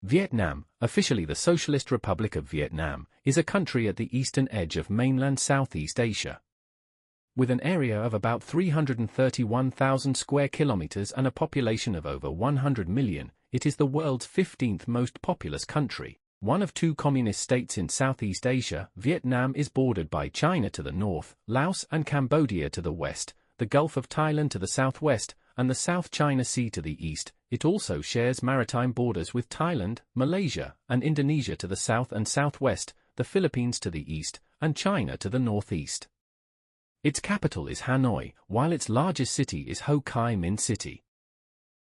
Vietnam, officially the Socialist Republic of Vietnam, is a country at the eastern edge of mainland Southeast Asia. With an area of about 331,000 square kilometers and a population of over 100 million, it is the world's 15th most populous country. One of two communist states in Southeast Asia, Vietnam is bordered by China to the north, Laos and Cambodia to the west, the Gulf of Thailand to the southwest, and the South China Sea to the east. It also shares maritime borders with Thailand, Malaysia, and Indonesia to the south and southwest, the Philippines to the east, and China to the northeast. Its capital is Hanoi, while its largest city is Ho Chi Minh City.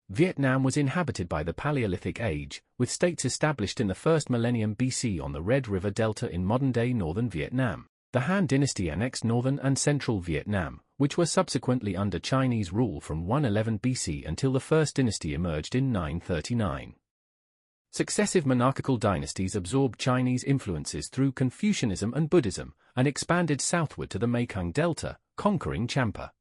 Vietnam was inhabited by the Paleolithic Age, with states established in the first millennium BC on the Red River Delta in modern-day northern Vietnam. The Han Dynasty annexed northern and central Vietnam, which were subsequently under Chinese rule from 111 BC until the First Dynasty emerged in 939. Successive monarchical dynasties absorbed Chinese influences through Confucianism and Buddhism, and expanded southward to the Mekong Delta, conquering Champa.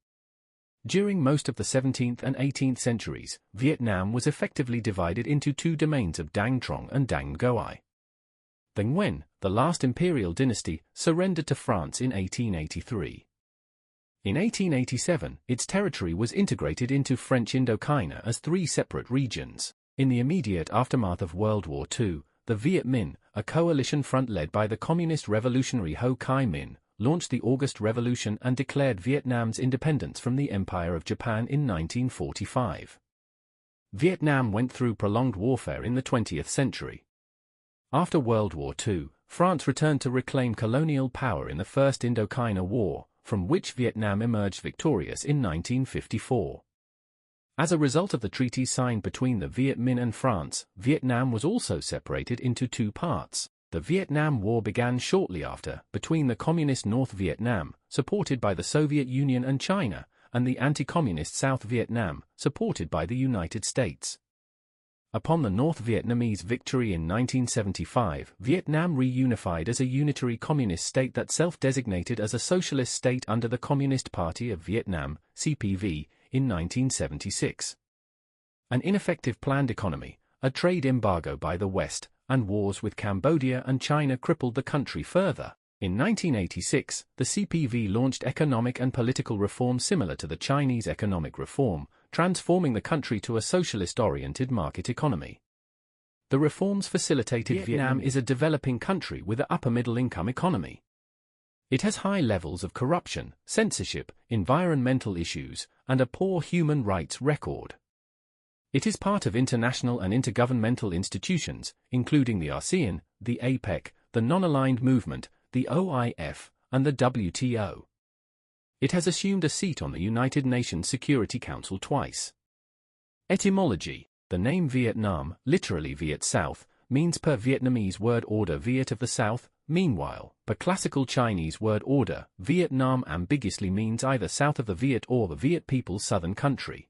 During most of the 17th and 18th centuries, Vietnam was effectively divided into two domains of Dang Trong and Dang Ngoai. The Nguyen, the last imperial dynasty, surrendered to France in 1883. In 1887, its territory was integrated into French Indochina as three separate regions. In the immediate aftermath of World War II, the Viet Minh, a coalition front led by the Communist Revolutionary Ho Chi Minh, launched the August Revolution and declared Vietnam's independence from the Empire of Japan in 1945. Vietnam went through prolonged warfare in the 20th century. After World War II, France returned to reclaim colonial power in the First Indochina War, from which Vietnam emerged victorious in 1954. As a result of the treaties signed between the Viet Minh and France, Vietnam was also separated into two parts. The Vietnam War began shortly after, between the Communist North Vietnam, supported by the Soviet Union and China, and the anti-communist South Vietnam, supported by the United States. Upon the North Vietnamese victory in 1975, Vietnam reunified as a unitary communist state that self-designated as a socialist state under the Communist Party of Vietnam, CPV, in 1976. An ineffective planned economy, a trade embargo by the West, and wars with Cambodia and China crippled the country further. In 1986, the CPV launched economic and political reform similar to the Chinese economic reform, transforming the country to a socialist-oriented market economy. The reforms facilitated. Vietnam is a developing country with an upper-middle-income economy. It has high levels of corruption, censorship, environmental issues, and a poor human rights record. It is part of international and intergovernmental institutions, including the ASEAN, the APEC, the Non-Aligned Movement, the OIF, and the WTO. It has assumed a seat on the United Nations Security Council twice. Etymology: the name Vietnam, literally Viet South, means per Vietnamese word order Viet of the South. Meanwhile, per classical Chinese word order, Vietnam ambiguously means either south of the Viet or the Viet people's southern country.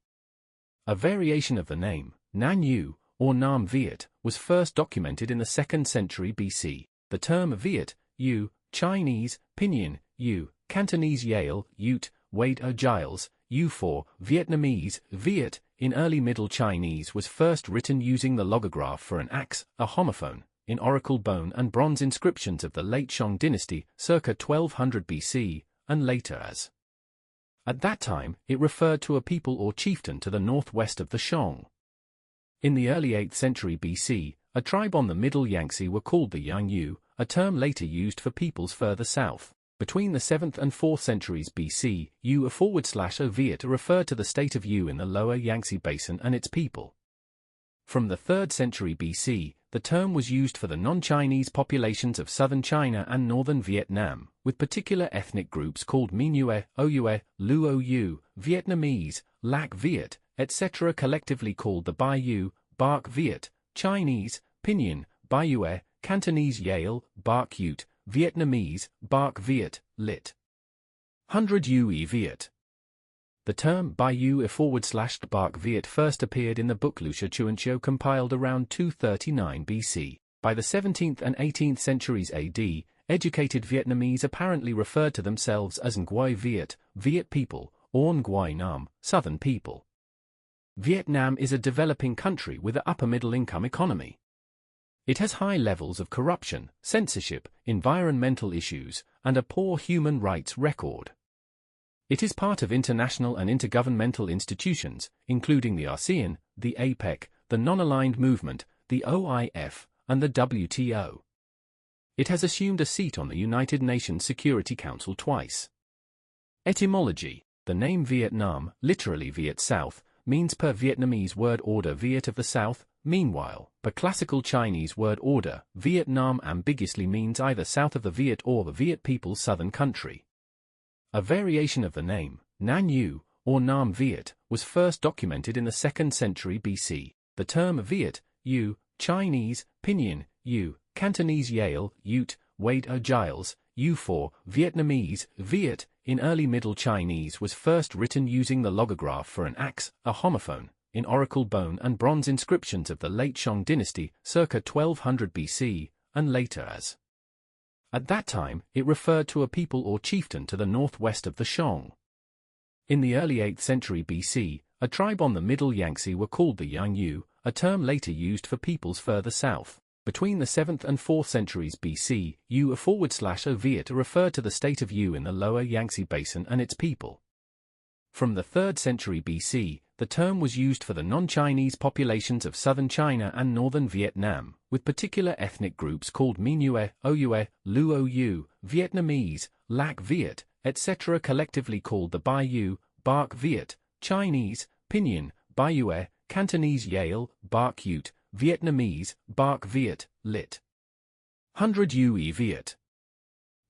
A variation of the name, Nan Yu, or Nam Viet, was first documented in the 2nd century BC. The term Viet, Yu, Chinese, Pinyin, Yu, Cantonese Yale, Ute, Wade or Giles, U4, Vietnamese, Viet, in early Middle Chinese was first written using the logograph for an axe, a homophone, in oracle bone and bronze inscriptions of the late Shang dynasty, circa 1200 BC, and later as. At that time, it referred to a people or chieftain to the northwest of the Shang. In the early 8th century BC, a tribe on the Middle Yangtze were called the Yang Yu, a term later used for peoples further south. Between the 7th and 4th centuries BC, Yu/O Viet referred to the state of Yu in the lower Yangtze Basin and its people. From the 3rd century BC, the term was used for the non-Chinese populations of southern China and northern Vietnam, with particular ethnic groups called Minue, Oue, Luo-Yu, Vietnamese, Lac Viet, etc. collectively called the Bai Yu, Bark Viet, Chinese, Pinyin, Baiyue, Cantonese Yale, Bark Ute, Vietnamese, Bark Viet, lit. 100 Yue Viet. The term Baiyu/Bark Viet first appeared in the book Lucia Chuanchio compiled around 239 BC. By the 17th and 18th centuries AD, educated Vietnamese apparently referred to themselves as Nguai Viet, Viet people, or Nguai Nam, Southern people. Vietnam is a developing country with an upper-middle-income economy. It has high levels of corruption, censorship, environmental issues, and a poor human rights record. It is part of international and intergovernmental institutions, including the ASEAN, the APEC, the Non-Aligned Movement, the OIF, and the WTO. It has assumed a seat on the United Nations Security Council twice. Etymology: the name Vietnam, literally Viet South, means per Vietnamese word order Viet of the South. Meanwhile, per classical Chinese word order, Vietnam ambiguously means either south of the Viet or the Viet people's southern country. A variation of the name, Nan Yu, or Nam Viet, was first documented in the 2nd century BC. The term Viet, Yu, Chinese, Pinyin, Yu, Cantonese Yale, Ute, Wade Giles, U4, Vietnamese, Viet, in early Middle Chinese was first written using the logograph for an axe, a homophone, in oracle bone and bronze inscriptions of the late Shang dynasty, circa 1200 BC, and later as. At that time, it referred to a people or chieftain to the northwest of the Shang. In the early 8th century BC, a tribe on the middle Yangtze were called the Yang Yu, a term later used for peoples further south. Between the 7th and 4th centuries BC, Yu/O Viet referred to the state of Yu in the lower Yangtze basin and its people. From the 3rd century BC, the term was used for the non-Chinese populations of southern China and northern Vietnam, with particular ethnic groups called Minue, Oue, Luo-Yu, Vietnamese, Lac Viet, etc. collectively called the Bai Yu, Bark Viet, Chinese, Pinyin, Baiyue, Cantonese Yale, Bark Ute, Vietnamese, Bark Viet, lit. 100 Yue Viet.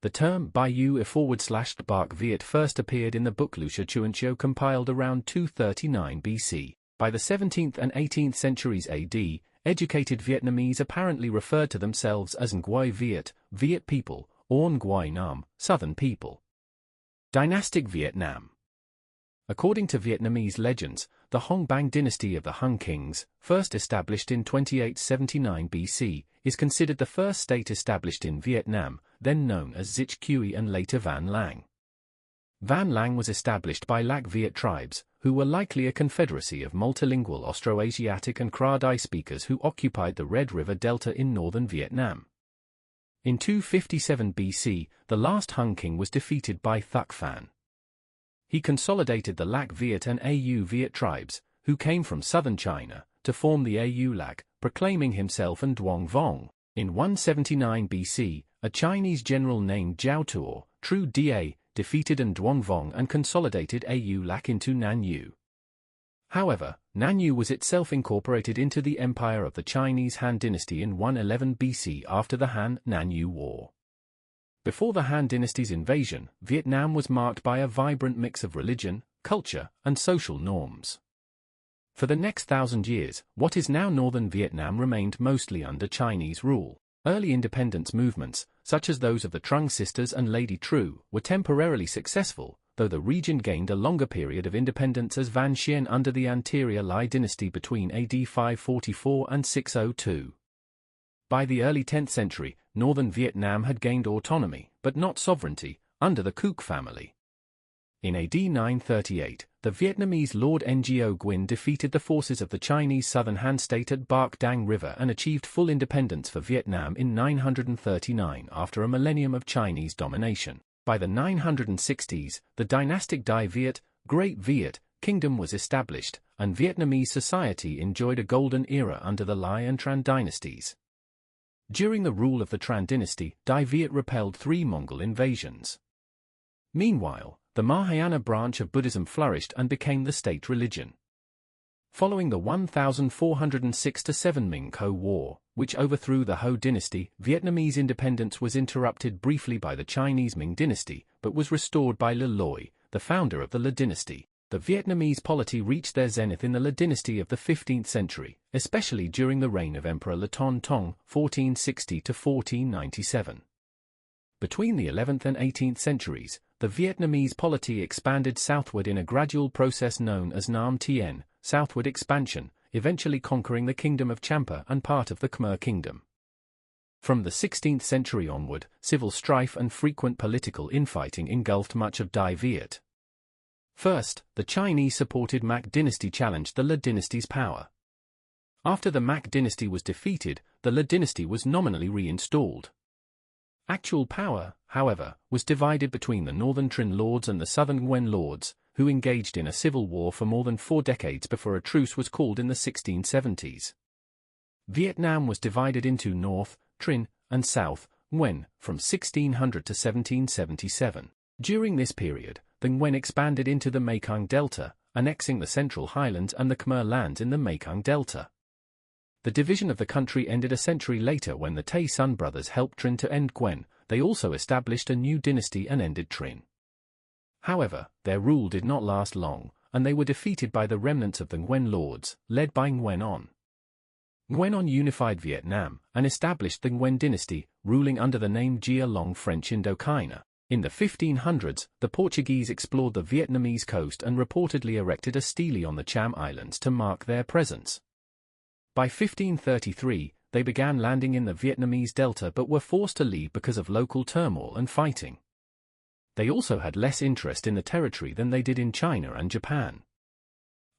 The term Baiyu/Bark Viet first appeared in the book Lucia Chuanchio compiled around 239 BC. By the 17th and 18th centuries AD, educated Vietnamese apparently referred to themselves as Nguai Viet, Viet people, or Nguai Nam, Southern people. Dynastic Vietnam. According to Vietnamese legends, the Hong Bang dynasty of the Hung kings, first established in 2879 BC, is considered the first state established in Vietnam, then known as Zich Cui and later Van Lang. Van Lang was established by Lac Viet tribes, who were likely a confederacy of multilingual Austroasiatic and Kra Dai speakers who occupied the Red River Delta in northern Vietnam. In 257 BC, the last Hung king was defeated by Thuc Phan. He consolidated the Lac Viet and Au Viet tribes, who came from southern China, to form the Au Lac, proclaiming himself an Duong Vong. In 179 BC, a Chinese general named Zhao Tuo, Tru Da, defeated an Duong Vong and consolidated Au Lac into Nan Yu. However, Nan Yu was itself incorporated into the empire of the Chinese Han dynasty in 111 BC after the Han-Nan Yu War. Before the Han dynasty's invasion, Vietnam was marked by a vibrant mix of religion, culture, and social norms. For the next 1,000 years, what is now northern Vietnam remained mostly under Chinese rule. Early independence movements, such as those of the Trung sisters and Lady True, were temporarily successful, though the region gained a longer period of independence as Van Xian under the anterior Lai dynasty between AD 544 and 602. By the early 10th century, northern Vietnam had gained autonomy, but not sovereignty, under the Cuc family. In AD 938, the Vietnamese Lord Ngo Nguyen defeated the forces of the Chinese southern Han state at Bac Dang River and achieved full independence for Vietnam in 939 after a millennium of Chinese domination. By the 960s, the dynastic Dai Viet, Great Viet, kingdom was established, and Vietnamese society enjoyed a golden era under the Lai and Tran dynasties. During the rule of the Tran dynasty, Dai Viet repelled 3 Mongol invasions. Meanwhile, the Mahayana branch of Buddhism flourished and became the state religion. Following the 1406-7 Ming Ko War, which overthrew the Ho dynasty, Vietnamese independence was interrupted briefly by the Chinese Ming dynasty, but was restored by Le Loi, the founder of the Le dynasty. The Vietnamese polity reached their zenith in the Le dynasty of the 15th century, especially during the reign of Emperor Le Ton Tong, 1460–1497. Between the 11th and 18th centuries, the Vietnamese polity expanded southward in a gradual process known as Nam Tien, southward expansion, eventually conquering the kingdom of Champa and part of the Khmer kingdom. From the 16th century onward, civil strife and frequent political infighting engulfed much of Dai Viet. First, the Chinese-supported Mac dynasty challenged the Le dynasty's power. After the Mac dynasty was defeated, the Le dynasty was nominally reinstalled. Actual power, however, was divided between the northern Trin lords and the southern Nguyen lords, who engaged in a civil war for more than 4 decades before a truce was called in the 1670s. Vietnam was divided into North, Trin, and South, Nguyen, from 1600 to 1777. During this period, the Nguyen expanded into the Mekong Delta, annexing the Central Highlands and the Khmer lands in the Mekong Delta. The division of the country ended a century later when the Tay Son brothers helped Trin to end Nguyen. They also established a new dynasty and ended Trin. However, their rule did not last long, and they were defeated by the remnants of the Nguyen lords, led by Nguyen On. Nguyen On unified Vietnam and established the Nguyen dynasty, ruling under the name Gia Long French Indochina. In the 1500s, the Portuguese explored the Vietnamese coast and reportedly erected a stele on the Cham Islands to mark their presence. By 1533, they began landing in the Vietnamese delta but were forced to leave because of local turmoil and fighting. They also had less interest in the territory than they did in China and Japan.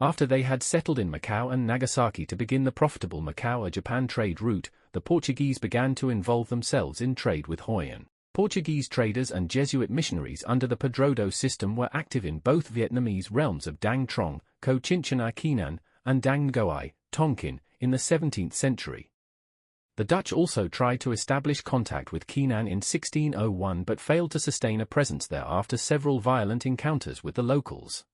After they had settled in Macau and Nagasaki to begin the profitable Macau-Japan trade route, the Portuguese began to involve themselves in trade with Hoi An. Portuguese traders and Jesuit missionaries under the Padroado system were active in both Vietnamese realms of Dang Trong, Cochinchina Quenan, and Dang Ngoai, Tonkin, in the 17th century. The Dutch also tried to establish contact with Quenan in 1601 but failed to sustain a presence there after several violent encounters with the locals.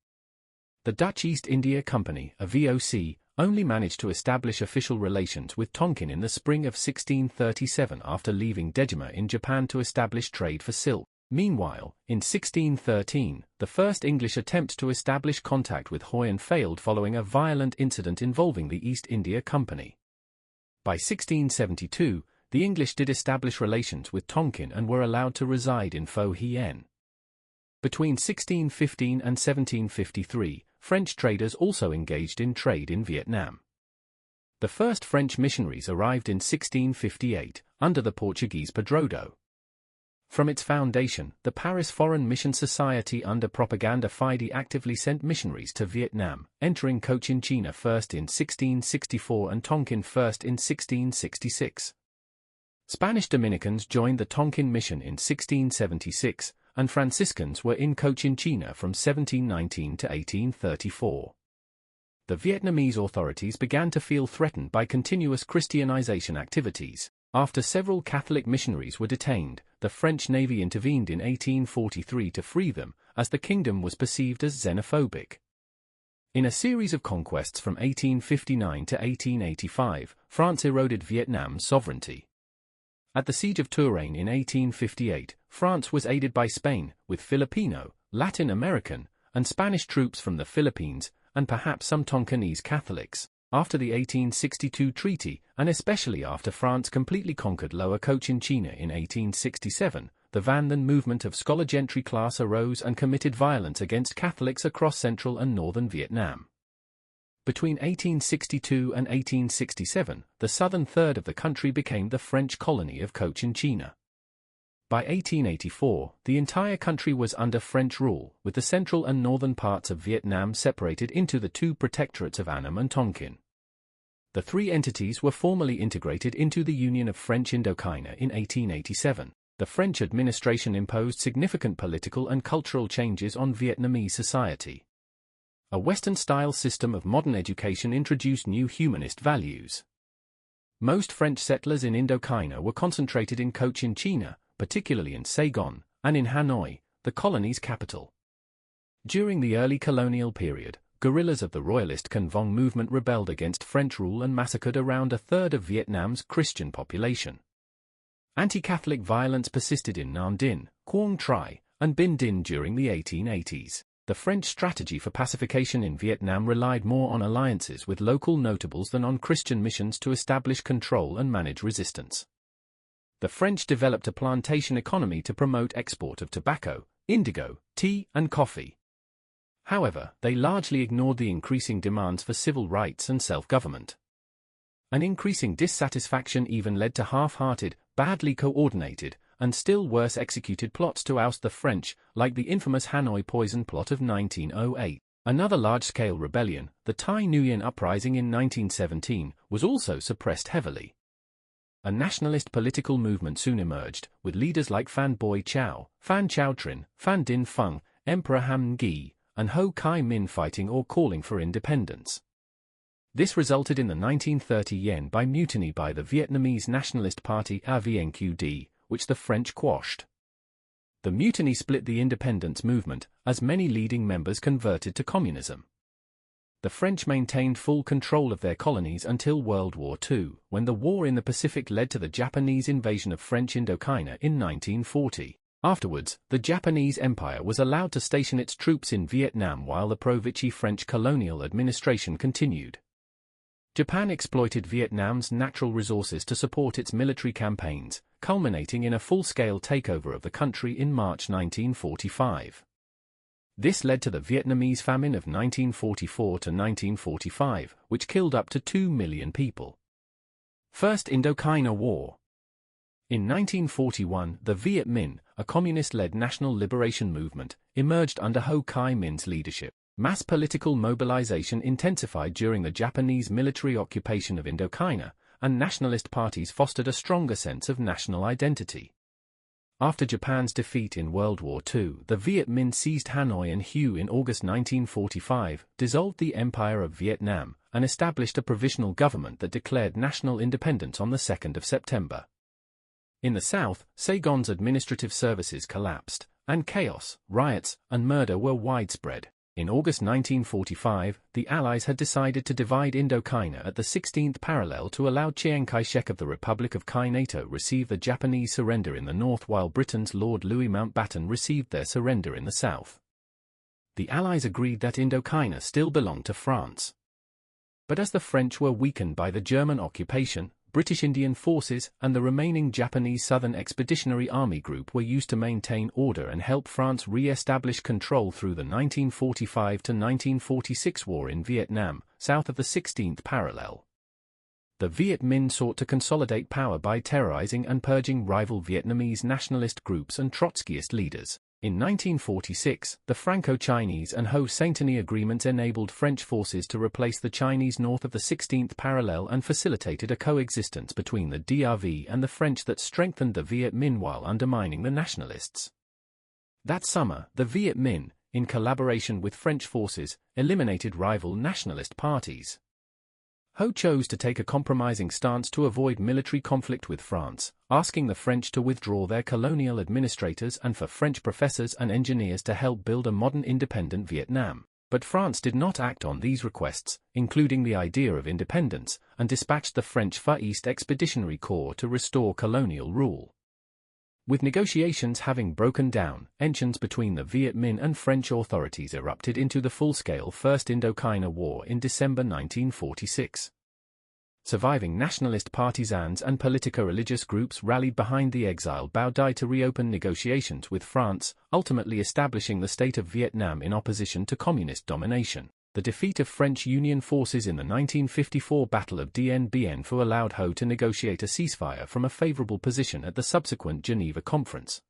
The Dutch East India Company, a VOC, only managed to establish official relations with Tonkin in the spring of 1637 after leaving Dejima in Japan to establish trade for silk. Meanwhile, in 1613, the first English attempt to establish contact with Hoi An failed following a violent incident involving the East India Company. By 1672, the English did establish relations with Tonkin and were allowed to reside in Pho Hien. Between 1615 and 1753, French traders also engaged in trade in Vietnam. The first French missionaries arrived in 1658, under the Portuguese Padroado. From its foundation, the Paris Foreign Mission Society under Propaganda Fide actively sent missionaries to Vietnam, entering Cochinchina first in 1664 and Tonkin first in 1666. Spanish Dominicans joined the Tonkin Mission in 1676, and Franciscans were in Cochinchina from 1719 to 1834. The Vietnamese authorities began to feel threatened by continuous Christianization activities. After several Catholic missionaries were detained, the French Navy intervened in 1843 to free them, as the kingdom was perceived as xenophobic. In a series of conquests from 1859 to 1885, France eroded Vietnam's sovereignty. At the Siege of Touraine in 1858, France was aided by Spain, with Filipino, Latin American, and Spanish troops from the Philippines, and perhaps some Tonkinese Catholics. After the 1862 treaty, and especially after France completely conquered Lower Cochinchina in 1867, the Van Then movement of scholar gentry class arose and committed violence against Catholics across central and northern Vietnam. Between 1862 and 1867, the southern third of the country became the French colony of Cochinchina. By 1884, the entire country was under French rule, with the central and northern parts of Vietnam separated into the two protectorates of Annam and Tonkin. The three entities were formally integrated into the Union of French Indochina in 1887. The French administration imposed significant political and cultural changes on Vietnamese society. A Western-style system of modern education introduced new humanist values. Most French settlers in Indochina were concentrated in Cochinchina, particularly in Saigon, and in Hanoi, the colony's capital. During the early colonial period, guerrillas of the Royalist Can Vong movement rebelled against French rule and massacred around a third of Vietnam's Christian population. Anti-Catholic violence persisted in Nam Dinh, Quang Tri, and Binh Dinh during the 1880s. The French strategy for pacification in Vietnam relied more on alliances with local notables than on Christian missions to establish control and manage resistance. The French developed a plantation economy to promote export of tobacco, indigo, tea, and coffee. However, they largely ignored the increasing demands for civil rights and self-government. An increasing dissatisfaction even led to half-hearted, badly coordinated, and still worse executed plots to oust the French, like the infamous Hanoi poison plot of 1908. Another large-scale rebellion, the Thai Nguyen Uprising in 1917, was also suppressed heavily. A nationalist political movement soon emerged, with leaders like Phan Boi Chau, Phan Chau Trinh, Phan Dinh Phung, Emperor Ham Nghi, and Ho Chi Minh fighting or calling for independence. This resulted in the 1930 Yen Bai mutiny by the Vietnamese Nationalist Party AVNQD, which the French quashed. The mutiny split the independence movement, as many leading members converted to communism. The French maintained full control of their colonies until World War II, when the war in the Pacific led to the Japanese invasion of French Indochina in 1940. Afterwards, the Japanese Empire was allowed to station its troops in Vietnam while the pro-Vichy French colonial administration continued. Japan exploited Vietnam's natural resources to support its military campaigns, culminating in a full-scale takeover of the country in March 1945. This led to the Vietnamese famine of 1944 to 1945, which killed up to 2 million people. First Indochina War. In 1941, the Viet Minh, a communist-led national liberation movement, emerged under Ho Chi Minh's leadership. Mass political mobilization intensified during the Japanese military occupation of Indochina, and nationalist parties fostered a stronger sense of national identity. After Japan's defeat in World War II, the Viet Minh seized Hanoi and Hue in August 1945, dissolved the Empire of Vietnam, and established a provisional government that declared national independence on the 2nd of September. In the south, Saigon's administrative services collapsed, and chaos, riots, and murder were widespread. In August 1945, the Allies had decided to divide Indochina at the 16th parallel to allow Chiang Kai-shek of the Republic of Kainato receive the Japanese surrender in the north while Britain's Lord Louis Mountbatten received their surrender in the south. The Allies agreed that Indochina still belonged to France. But as the French were weakened by the German occupation, British Indian forces and the remaining Japanese Southern Expeditionary Army Group were used to maintain order and help France re-establish control through the 1945 to 1946 war in Vietnam, south of the 16th parallel. The Viet Minh sought to consolidate power by terrorizing and purging rival Vietnamese nationalist groups and Trotskyist leaders. In 1946, the Franco-Chinese and Ho-Saintony agreements enabled French forces to replace the Chinese north of the 16th parallel and facilitated a coexistence between the DRV and the French that strengthened the Viet Minh while undermining the nationalists. That summer, the Viet Minh, in collaboration with French forces, eliminated rival nationalist parties. Ho chose to take a compromising stance to avoid military conflict with France, asking the French to withdraw their colonial administrators and for French professors and engineers to help build a modern independent Vietnam. But France did not act on these requests, including the idea of independence, and dispatched the French Far East Expeditionary Corps to restore colonial rule. With negotiations having broken down, tensions between the Viet Minh and French authorities erupted into the full-scale First Indochina War in December 1946. Surviving nationalist partisans and politico-religious groups rallied behind the exiled Bao Dai to reopen negotiations with France, ultimately establishing the state of Vietnam in opposition to communist domination. The defeat of French Union forces in the 1954 Battle of Dien Bien Phu allowed Ho to negotiate a ceasefire from a favorable position at the subsequent Geneva Conference.